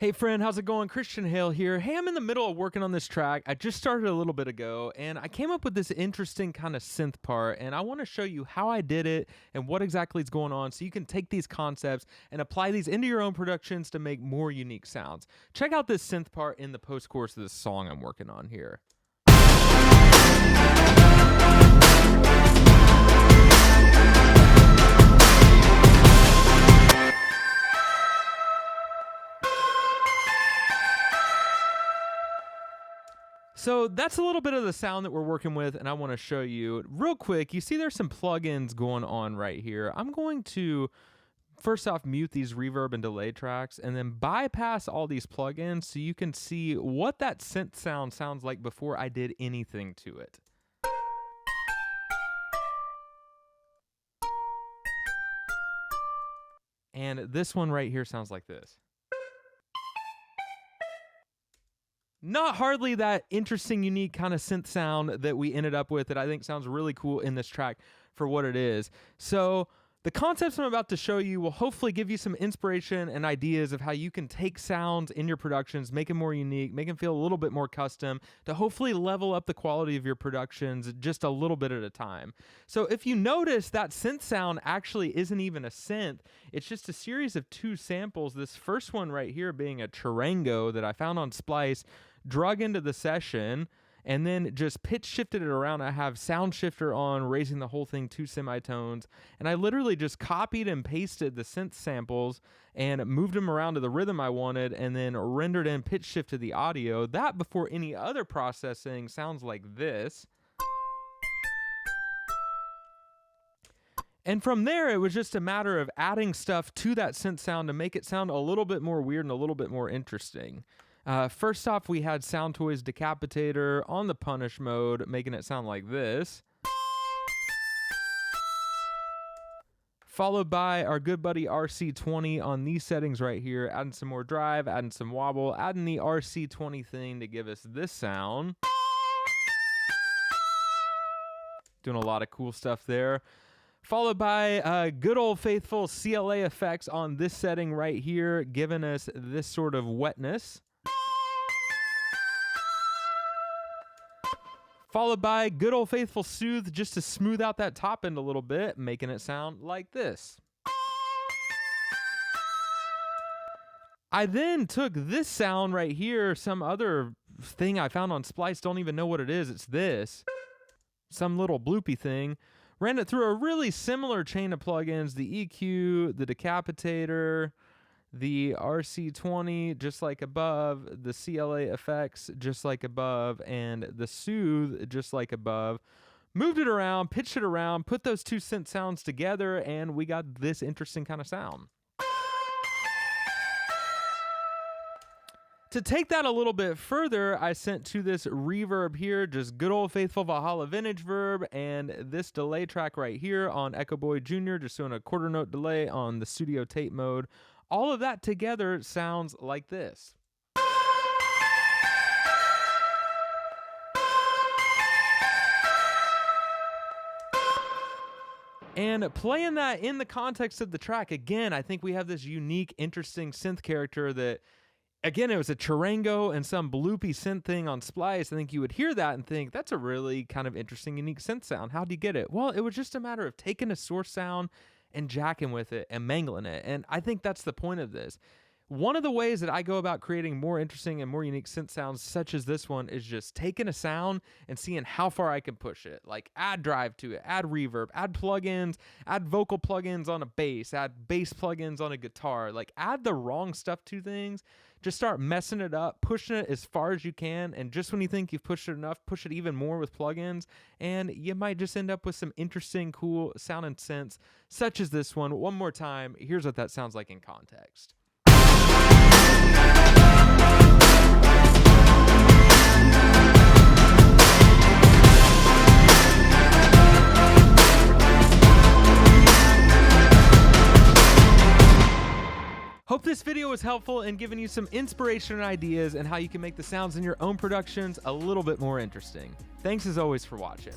Hey friend, how's it going? Christian Hale here. Hey, I'm in the middle of working on this track. I just started a little bit ago, and I came up with this interesting kind of synth part, and I want to show you how I did it and what exactly is going on so you can take these concepts and apply these into your own productions to make more unique sounds. Check out this synth part in the post-chorus of this song I'm working on here. So that's a little bit of the sound that we're working with, and I want to show you real quick. You see there's some plugins going on right here. I'm going to first off mute these reverb and delay tracks and then bypass all these plugins so you can see what that synth sound sounds like before I did anything to it. And this one right here sounds like this. Not hardly that interesting, unique kind of synth sound that we ended up with that I think sounds really cool in this track for what it is. So the concepts I'm about to show you will hopefully give you some inspiration and ideas of how you can take sounds in your productions, make them more unique, make them feel a little bit more custom to hopefully level up the quality of your productions just a little bit at a time. So if you notice, that synth sound actually isn't even a synth. It's just a series of two samples. This first one right here being a charango that I found on Splice, drug into the session, and then just pitch shifted it around. I have sound shifter on, raising the whole thing 2 semitones, and I literally just copied and pasted the synth samples and moved them around to the rhythm I wanted, and then rendered in pitch shift to the audio. That, before any other processing, sounds like this. And from there, it was just a matter of adding stuff to that synth sound to make it sound a little bit more weird and a little bit more interesting. First off, we had Sound Toys Decapitator on the punish mode, making it sound like this. Followed by our good buddy RC20 on these settings right here, adding some more drive, adding some wobble, adding the RC20 thing to give us this sound. Doing a lot of cool stuff there. Followed by good old faithful CLA effects on this setting right here, giving us this sort of wetness. Followed by good old faithful soothe, just to smooth out that top end a little bit, making it sound like this. I then took this sound right here, some other thing I found on Splice, don't even know what it is, it's this. Some little bloopy thing. Ran it through a really similar chain of plugins, the EQ, the Decapitator, the RC20, just like above, the CLA effects, just like above, and the soothe, just like above. Moved it around, pitched it around, put those two synth sounds together, and we got this interesting kind of sound. To take that a little bit further, I sent to this reverb here, just good old faithful Valhalla Vintage Verb, and this delay track right here on Echo Boy Jr., just doing a quarter note delay on the studio tape mode. All of that together sounds like this. And playing that in the context of the track, again, I think we have this unique, interesting synth character that, again, it was a charango and some bloopy synth thing on Splice. I think you would hear that and think, that's a really kind of interesting, unique synth sound. How'd you get it? Well, it was just a matter of taking a source sound and jacking with it and mangling it. And I think that's the point of this. One of the ways that I go about creating more interesting and more unique synth sounds such as this one is just taking a sound and seeing how far I can push it. Like add drive to it, add reverb, add plugins, add vocal plugins on a bass, add bass plugins on a guitar. Like add the wrong stuff to things. Just start messing it up, pushing it as far as you can, and just when you think you've pushed it enough, push it even more with plugins, and you might just end up with some interesting, cool sounding synths, such as this one. One more time, here's what that sounds like in context. Hope this video was helpful in giving you some inspiration and ideas and how you can make the sounds in your own productions a little bit more interesting. Thanks as always for watching.